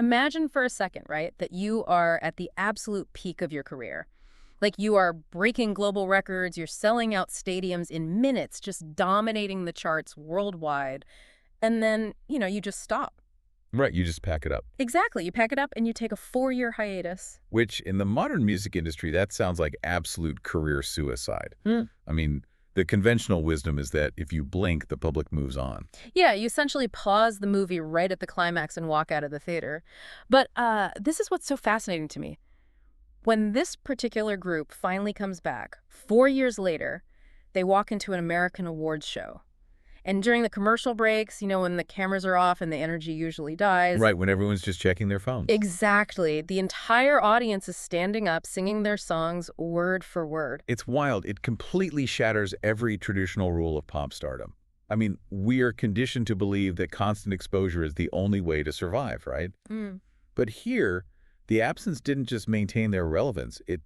Imagine for a second, right, that you are at the absolute peak of your career. Like you are breaking global records, you're selling out stadiums in minutes, just dominating the charts worldwide. And then, you just stop. Right, you just pack it up. Exactly. You pack it up and you take a 4-year hiatus. Which, in the modern music industry, that sounds like absolute career suicide. Hmm. I mean, the conventional wisdom is that if you blink, the public moves on. Yeah, you essentially pause the movie right at the climax and walk out of the theater. But this is what's so fascinating to me. When this particular group finally comes back, 4 years later, they walk into an American awards show. And during the commercial breaks, when the cameras are off and the energy usually dies. Right, when everyone's just checking their phones. Exactly. The entire audience is standing up, singing their songs word for word. It's wild. It completely shatters every traditional rule of pop stardom. I mean, we are conditioned to believe that constant exposure is the only way to survive, right? Mm. But here, the absence didn't just maintain their relevance. It,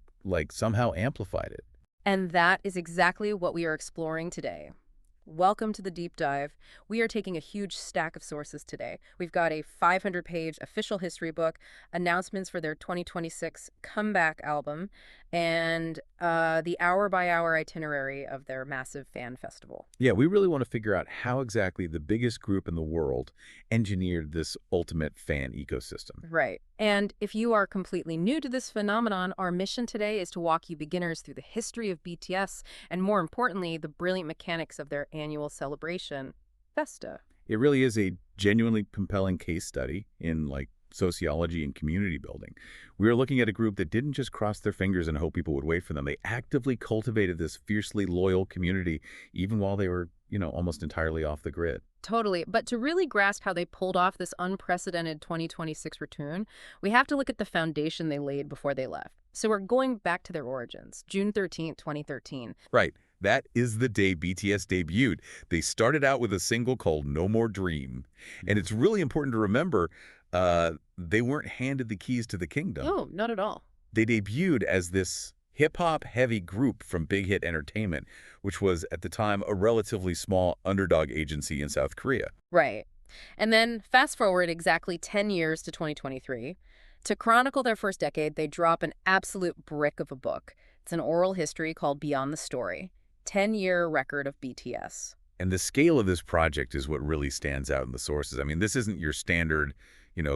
somehow amplified it. And that is exactly what we are exploring today. Welcome to the deep dive. We are taking a huge stack of sources today. We've got a 500-page official history book, announcements for their 2026 comeback album, and the hour-by-hour itinerary of their massive fan festival. Yeah, we really want to figure out how exactly the biggest group in the world engineered this ultimate fan ecosystem. Right. And if you are completely new to this phenomenon, our mission today is to walk you beginners through the history of BTS and, more importantly, the brilliant mechanics of their annual celebration, FESTA. It really is a genuinely compelling case study in, sociology and community building. We are looking at a group that didn't just cross their fingers and hope people would wait for them. They actively cultivated this fiercely loyal community, even while they were, almost entirely off the grid. Totally. But to really grasp how they pulled off this unprecedented 2026 return, we have to look at the foundation they laid before they left. So we're going back to their origins, June 13th, 2013. Right. That is the day BTS debuted. They started out with a single called No More Dream. And it's really important to remember they weren't handed the keys to the kingdom. No, not at all. They debuted as this hip-hop heavy group from Big Hit Entertainment, which was at the time a relatively small underdog agency in South Korea. Right. And then fast forward exactly 10 years to 2023. To chronicle their first decade, they drop an absolute brick of a book. It's an oral history called Beyond the Story, 10-year record of BTS. And the scale of this project is what really stands out in the sources. I mean, this isn't your standard,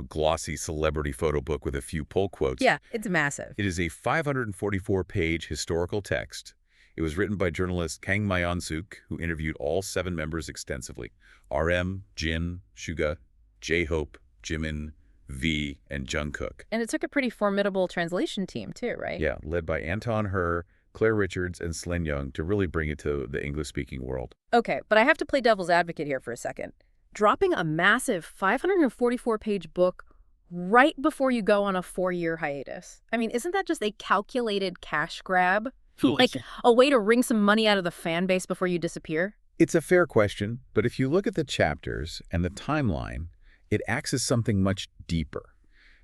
glossy celebrity photo book with a few pull quotes. Yeah, it's massive. It is a 544-page historical text. It was written by journalist Kang Mayon-suk, who interviewed all 7 members extensively. RM, Jin, Suga, J-Hope, Jimin, V, and Jungkook. And it took a pretty formidable translation team, too, right? Yeah, led by Anton Her, Claire Richards, and Slen Young to really bring it to the English-speaking world. Okay, but I have to play devil's advocate here for a second. Dropping a massive 544-page book right before you go on a 4-year hiatus. I mean, isn't that just a calculated cash grab? Like a way to wring some money out of the fan base before you disappear? It's a fair question, but if you look at the chapters and the timeline, it acts as something much deeper.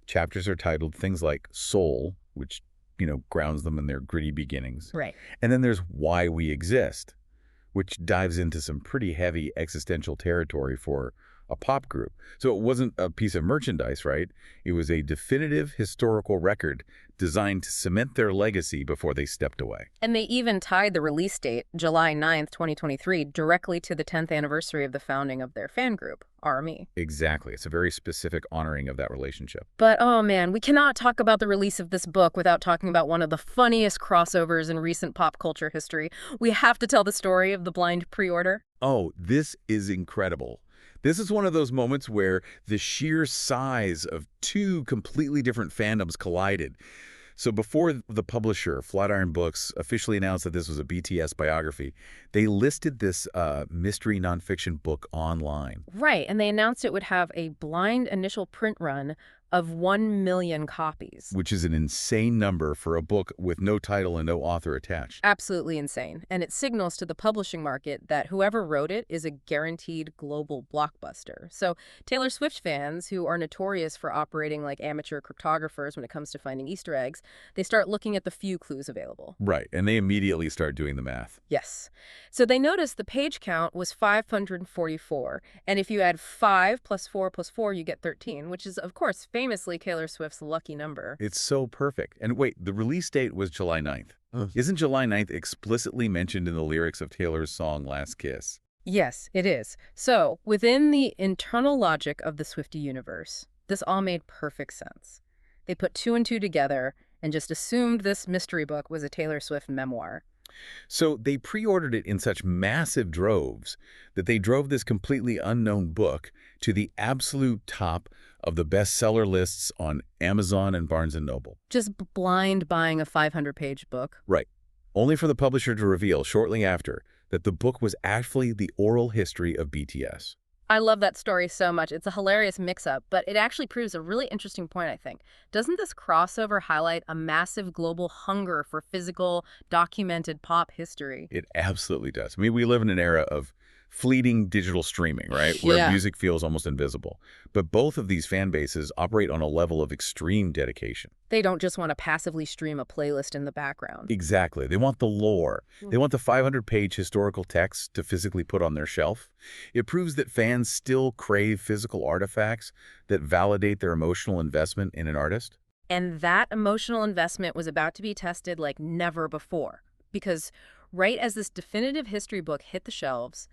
Chapters are titled things like Soul, which, grounds them in their gritty beginnings. Right. And then there's Why We Exist, which dives into some pretty heavy existential territory for a pop group. So it wasn't a piece of merchandise, right? It was a definitive historical record designed to cement their legacy before they stepped away. And they even tied the release date, July 9th, 2023, directly to the 10th anniversary of the founding of their fan group, ARMY. Exactly. It's a very specific honoring of that relationship. But, oh man, we cannot talk about the release of this book without talking about one of the funniest crossovers in recent pop culture history. We have to tell the story of the blind pre-order. Oh, this is incredible. This is one of those moments where the sheer size of 2 completely different fandoms collided. So before the publisher, Flatiron Books, officially announced that this was a BTS biography, they listed this mystery nonfiction book online. Right, and they announced it would have a blind initial print run of 1 million copies. Which is an insane number for a book with no title and no author attached. Absolutely insane. And it signals to the publishing market that whoever wrote it is a guaranteed global blockbuster. So Taylor Swift fans, who are notorious for operating like amateur cryptographers when it comes to finding Easter eggs, they start looking at the few clues available. Right, and they immediately start doing the math. Yes. So they noticed the page count was 544. And if you add 5 plus 4 plus 4, you get 13, which is, of course, famous famously Taylor Swift's lucky number. It's so perfect. And wait, the release date was July 9th. Isn't July 9th explicitly mentioned in the lyrics of Taylor's song Last Kiss? Yes, it is. So, within the internal logic of the Swiftie universe, this all made perfect sense. They put two and two together and just assumed this mystery book was a Taylor Swift memoir. So they pre-ordered it in such massive droves that they drove this completely unknown book to the absolute top of the bestseller lists on Amazon and Barnes & Noble. Just blind buying a 500-page book. Right. Only for the publisher to reveal shortly after that the book was actually the oral history of BTS. I love that story so much. It's a hilarious mix-up, but it actually proves a really interesting point, I think. Doesn't this crossover highlight a massive global hunger for physical, documented pop history? It absolutely does. I mean, we live in an era of fleeting digital streaming, right? Where Yeah. music feels almost invisible. But both of these fan bases operate on a level of extreme dedication. They don't just want to passively stream a playlist in the background. Exactly. They want the lore. They want the 500-page historical text to physically put on their shelf. It proves that fans still crave physical artifacts that validate their emotional investment in an artist. And that emotional investment was about to be tested like never before. Because right as this definitive history book hit the shelves,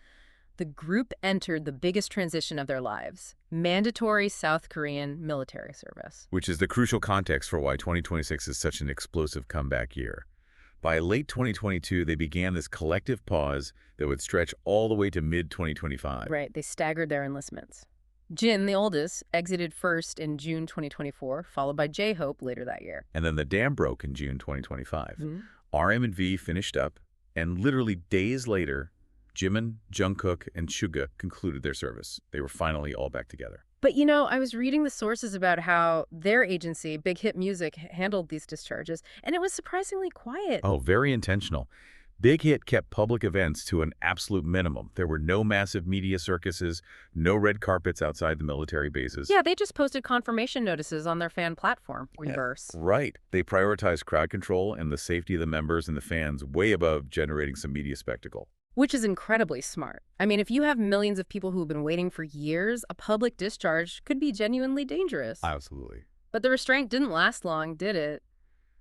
the group entered the biggest transition of their lives, mandatory South Korean military service. Which is the crucial context for why 2026 is such an explosive comeback year. By late 2022, they began this collective pause that would stretch all the way to mid-2025. Right, they staggered their enlistments. Jin, the oldest, exited first in June 2024, followed by J-Hope later that year. And then the dam broke in June 2025. Mhm. RM and V finished up, and literally days later, Jimin, Jungkook, and Suga concluded their service. They were finally all back together. But you know, I was reading the sources about how their agency, Big Hit Music, handled these discharges, and it was surprisingly quiet. Oh, very intentional. Big Hit kept public events to an absolute minimum. There were no massive media circuses, no red carpets outside the military bases. Yeah, they just posted confirmation notices on their fan platform, Reverse. Right. They prioritized crowd control and the safety of the members and the fans way above generating some media spectacle. Which is incredibly smart. I mean, if you have millions of people who've been waiting for years, a public discharge could be genuinely dangerous. Absolutely. But the restraint didn't last long, did it?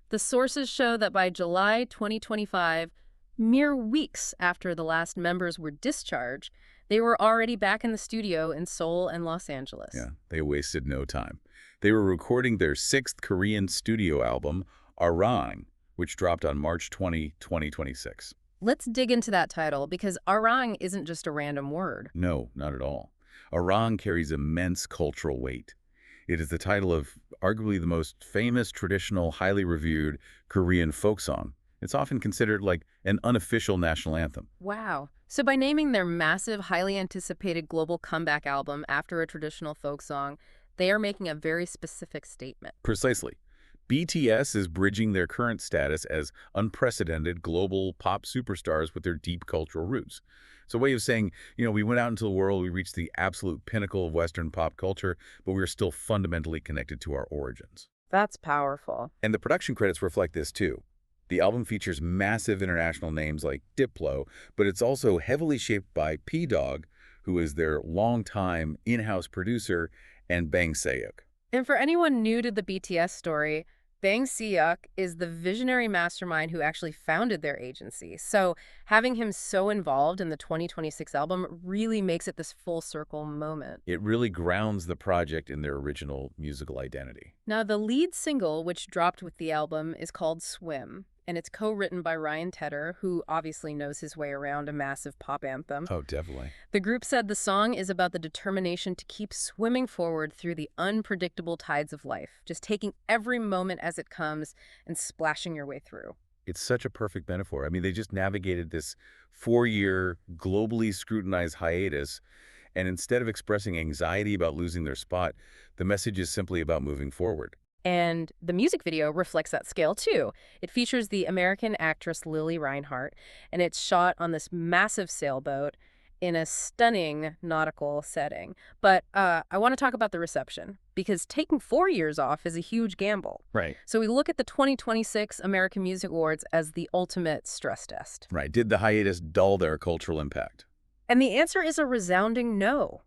The sources show that by July 2025, mere weeks after the last members were discharged, they were already back in the studio in Seoul and Los Angeles. Yeah, they wasted no time. They were recording their 6th Korean studio album, Arirang, which dropped on March 20, 2026. Let's dig into that title, because Arirang isn't just a random word. No, not at all. Arirang carries immense cultural weight. It is the title of arguably the most famous, traditional, highly reviewed Korean folk song. It's often considered like an unofficial national anthem. Wow. So by naming their massive, highly anticipated global comeback album after a traditional folk song, they are making a very specific statement. Precisely. BTS is bridging their current status as unprecedented global pop superstars with their deep cultural roots. It's a way of saying, we went out into the world, we reached the absolute pinnacle of Western pop culture, but we're still fundamentally connected to our origins. That's powerful. And the production credits reflect this too. The album features massive international names like Diplo, but it's also heavily shaped by P-Dog, who is their longtime in-house producer, and Bang Se-hyuk. And for anyone new to the BTS story, Bang Se-hyuk is the visionary mastermind who actually founded their agency. So having him so involved in the 2026 album really makes it this full circle moment. It really grounds the project in their original musical identity. Now, the lead single, which dropped with the album, is called Swim, and it's co-written by Ryan Tedder, who obviously knows his way around a massive pop anthem. Oh, definitely. The group said the song is about the determination to keep swimming forward through the unpredictable tides of life, just taking every moment as it comes and splashing your way through. It's such a perfect metaphor. I mean, they just navigated this 4-year, globally scrutinized hiatus, and instead of expressing anxiety about losing their spot, the message is simply about moving forward. And the music video reflects that scale, too. It features the American actress Lily Reinhart, and it's shot on this massive sailboat in a stunning nautical setting. But I want to talk about the reception, because taking 4 years off is a huge gamble. Right. So we look at the 2026 American Music Awards as the ultimate stress test. Right. Did the hiatus dull their cultural impact? And the answer is a resounding no.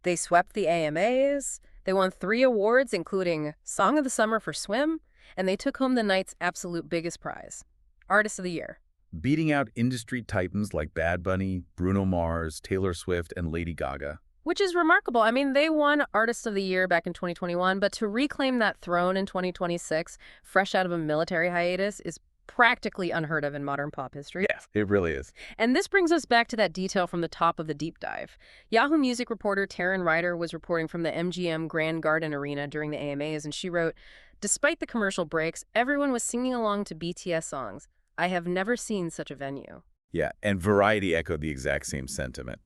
They swept the AMAs, They won 3 awards, including Song of the Summer for Swim, and they took home the night's absolute biggest prize, Artist of the Year. Beating out industry titans like Bad Bunny, Bruno Mars, Taylor Swift, and Lady Gaga. Which is remarkable. I mean, they won Artist of the Year back in 2021, but to reclaim that throne in 2026, fresh out of a military hiatus, is practically unheard of in modern pop history. Yes, it really is. And this brings us back to that detail from the top of the deep dive. Yahoo Music reporter Taryn Ryder was reporting from the MGM Grand Garden Arena during the AMAs, and she wrote, "Despite the commercial breaks, everyone was singing along to BTS songs. I have never seen such a venue." Yeah, and Variety echoed the exact same sentiment.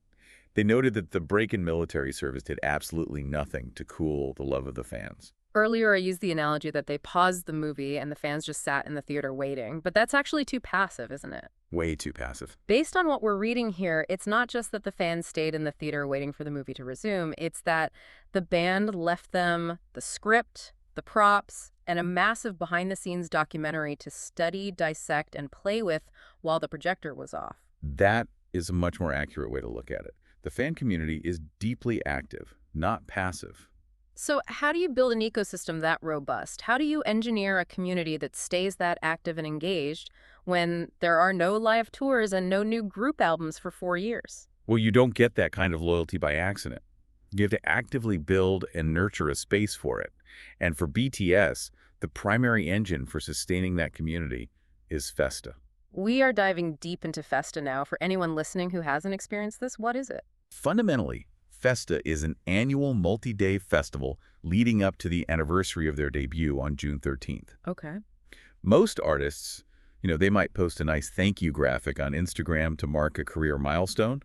They noted that the break in military service did absolutely nothing to cool the love of the fans. Earlier, I used the analogy that they paused the movie and the fans just sat in the theater waiting, but that's actually too passive, isn't it? Way too passive. Based on what we're reading here, it's not just that the fans stayed in the theater waiting for the movie to resume, it's that the band left them the script, the props, and a massive behind-the-scenes documentary to study, dissect, and play with while the projector was off. That is a much more accurate way to look at it. The fan community is deeply active, not passive. So how do you build an ecosystem that robust? How do you engineer a community that stays that active and engaged when there are no live tours and no new group albums for 4 years? Well, you don't get that kind of loyalty by accident. You have to actively build and nurture a space for it. And for BTS, the primary engine for sustaining that community is FESTA. We are diving deep into FESTA now. For anyone listening who hasn't experienced this, what is it? Fundamentally, FESTA is an annual multi-day festival leading up to the anniversary of their debut on June 13th. Okay. Most artists, they might post a nice thank you graphic on Instagram to mark a career milestone,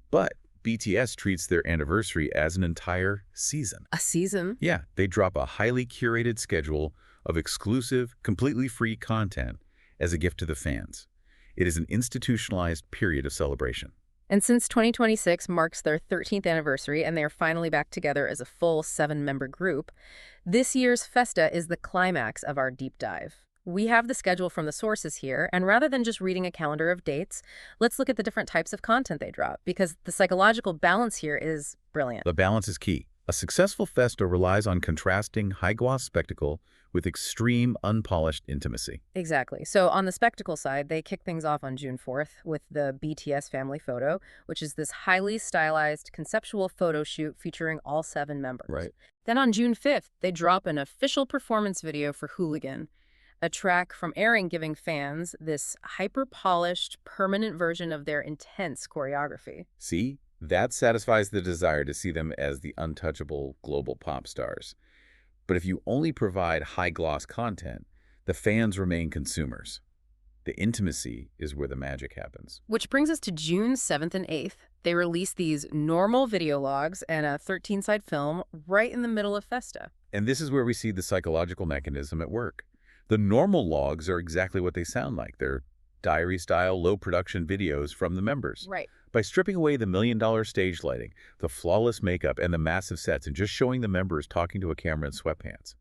but BTS treats their anniversary as an entire season. A season? Yeah, they drop a highly curated schedule of exclusive, completely free content as a gift to the fans. It is an institutionalized period of celebration. And since 2026 marks their 13th anniversary and they are finally back together as a full 7-member group, this year's FESTA is the climax of our deep dive. We have the schedule from the sources here, and rather than just reading a calendar of dates, let's look at the different types of content they drop, because the psychological balance here is brilliant. The balance is key. A successful FESTA relies on contrasting high-gloss spectacle with extreme, unpolished intimacy. Exactly. So on the spectacle side, they kick things off on June 4th with the BTS family photo, which is this highly stylized conceptual photo shoot featuring all 7 members. Right. Then on June 5th, they drop an official performance video for Hooligan, a track from Arirang giving fans this hyper-polished, permanent version of their intense choreography. See? That satisfies the desire to see them as the untouchable global pop stars. But if you only provide high-gloss content, the fans remain consumers. The intimacy is where the magic happens. Which brings us to June 7th and 8th. They release these normal video logs and a 13-side film right in the middle of FESTA. And this is where we see the psychological mechanism at work. The normal logs are exactly what they sound like. They're diary-style, low-production videos from the members. Right. By stripping away the million-dollar stage lighting, the flawless makeup, and the massive sets, and just showing the members talking to a camera in sweatpants,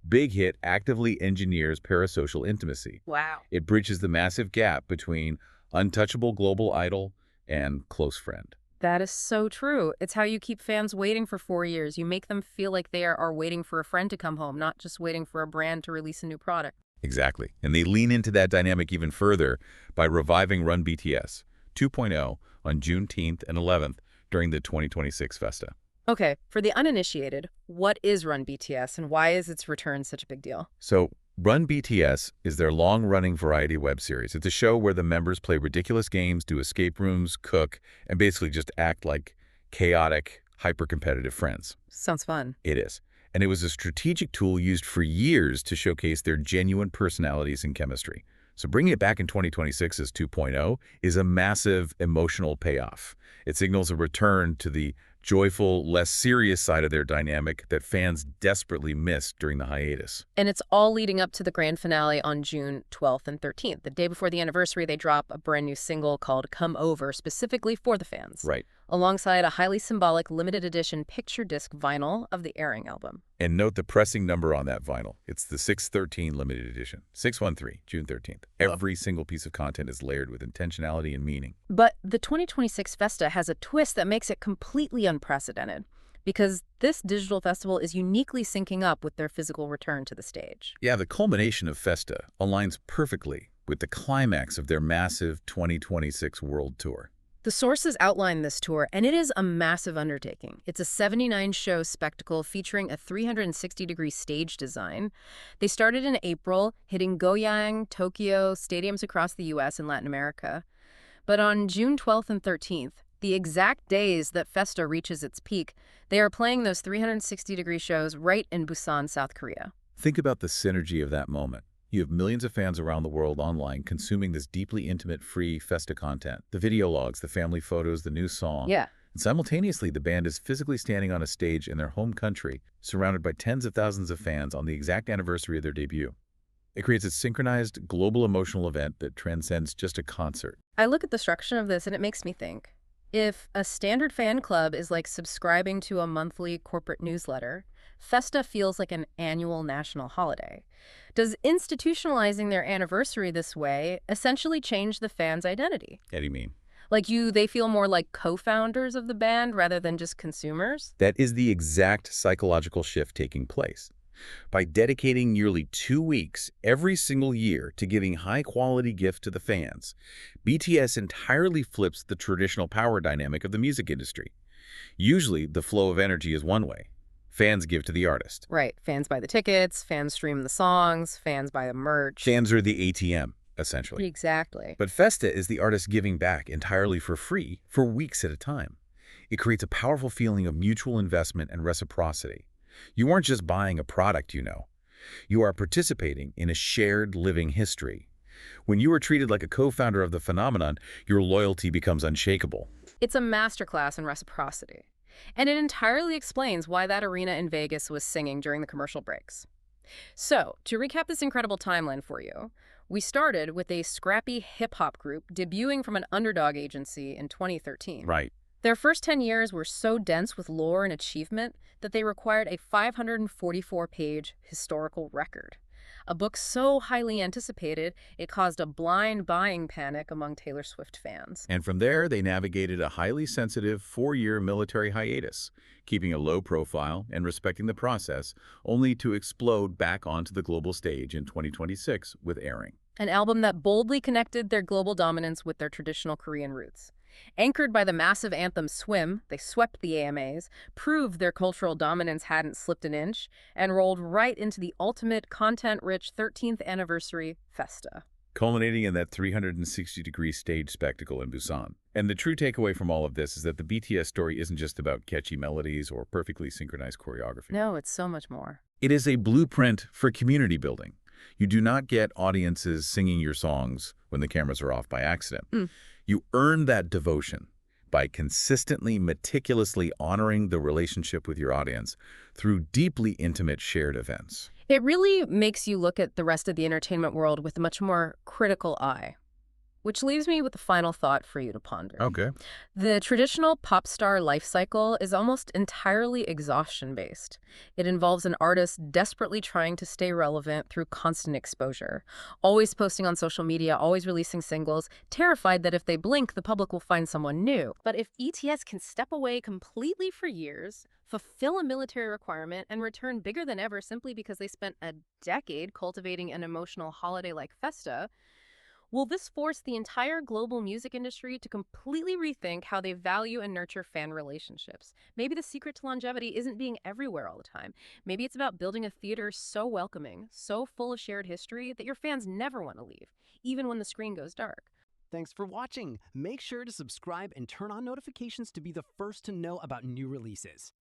Big Hit actively engineers parasocial intimacy. Wow. It bridges the massive gap between untouchable global idol and close friend. That is so true. It's how you keep fans waiting for 4 years. You make them feel like they are waiting for a friend to come home, not just waiting for a brand to release a new product. Exactly. And they lean into that dynamic even further by reviving Run BTS 2.0 on Juneteenth and 11th during the 2026 FESTA. Okay, for the uninitiated, what is Run BTS and why is its return such a big deal? So, Run BTS is their long-running variety web series. It's a show where the members play ridiculous games, do escape rooms, cook, and basically just act like chaotic, hyper-competitive friends. Sounds fun. It is. And it was a strategic tool used for years to showcase their genuine personalities and chemistry. So bringing it back in 2026 as 2.0 is a massive emotional payoff. It signals a return to the joyful, less serious side of their dynamic that fans desperately missed during the hiatus. And it's all leading up to the grand finale on June 12th and 13th. The day before the anniversary, they drop a brand new single called Come Over, specifically for the fans. Right. Alongside a highly symbolic limited edition picture disc vinyl of the Arirang album. And note the pressing number on that vinyl. It's the 613 limited edition. 613, June 13th. Every single piece of content is layered with intentionality and meaning. But the 2026 FESTA has a twist that makes it completely unprecedented. because this digital festival is uniquely syncing up with their physical return to the stage. Yeah, the culmination of FESTA aligns perfectly with the climax of their massive 2026 World Tour. The sources outline this tour, and it is a massive undertaking. It's a 79-show spectacle featuring a 360-degree stage design. They started in April, hitting Goyang, Tokyo, stadiums across the U.S. and Latin America. But on June 12th and 13th, the exact days that FESTA reaches its peak, they are playing those 360-degree shows right in Busan, South Korea. Think about the synergy of that moment. You have millions of fans around the world online consuming this deeply intimate, free FESTA content. The video logs, the family photos, the new song. Yeah. And simultaneously, the band is physically standing on a stage in their home country, surrounded by tens of thousands of fans on the exact anniversary of their debut. It creates a synchronized, global emotional event that transcends just a concert. I look at the structure of this and it makes me think. If a standard fan club is like subscribing to a monthly corporate newsletter, FESTA feels like an annual national holiday. Does institutionalizing their anniversary this way essentially change the fans' identity? What do you mean? Like they feel more like co-founders of the band rather than just consumers? That is the exact psychological shift taking place. By dedicating nearly 2 weeks every single year to giving high-quality gifts to the fans, BTS entirely flips the traditional power dynamic of the music industry. Usually, the flow of energy is one way. Fans give to the artist. Right. Fans buy the tickets, fans stream the songs, fans buy the merch. Fans are the ATM, essentially. Exactly. But FESTA is the artist giving back entirely for free for weeks at a time. It creates a powerful feeling of mutual investment and reciprocity. You aren't just buying a product, You are participating in a shared living history. When you are treated like a co-founder of the phenomenon, your loyalty becomes unshakable. It's a masterclass in reciprocity. And it entirely explains why that arena in Vegas was singing during the commercial breaks. So, to recap this incredible timeline for you, we started with a scrappy hip-hop group debuting from an underdog agency in 2013. Right. Their first 10 years were so dense with lore and achievement that they required a 544-page historical record. A book so highly anticipated, it caused a blind buying panic among Taylor Swift fans. And from there, they navigated a highly sensitive 4-year military hiatus, keeping a low profile and respecting the process, only to explode back onto the global stage in 2026 with Arirang. An album that boldly connected their global dominance with their traditional Korean roots. Anchored by the massive anthem Swim, they swept the AMAs, proved their cultural dominance hadn't slipped an inch, and rolled right into the ultimate content-rich 13th anniversary FESTA. Culminating in that 360-degree stage spectacle in Busan. And the true takeaway from all of this is that the BTS story isn't just about catchy melodies or perfectly synchronized choreography. No, it's so much more. It is a blueprint for community building. You do not get audiences singing your songs when the cameras are off by accident. You earn that devotion by consistently, meticulously honoring the relationship with your audience through deeply intimate shared events. It really makes you look at the rest of the entertainment world with a much more critical eye. Which leaves me with a final thought for you to ponder. Okay. The traditional pop star life cycle is almost entirely exhaustion-based. It involves an artist desperately trying to stay relevant through constant exposure, always posting on social media, always releasing singles, terrified that if they blink, the public will find someone new. But if ETS can step away completely for years, fulfill a military requirement, and return bigger than ever simply because they spent a decade cultivating an emotional holiday like FESTA, will this force the entire global music industry to completely rethink how they value and nurture fan relationships? Maybe the secret to longevity isn't being everywhere all the time. Maybe it's about building a theater so welcoming, so full of shared history that your fans never want to leave, even when the screen goes dark. Thanks for watching. Make sure to subscribe and turn on notifications to be the first to know about new releases.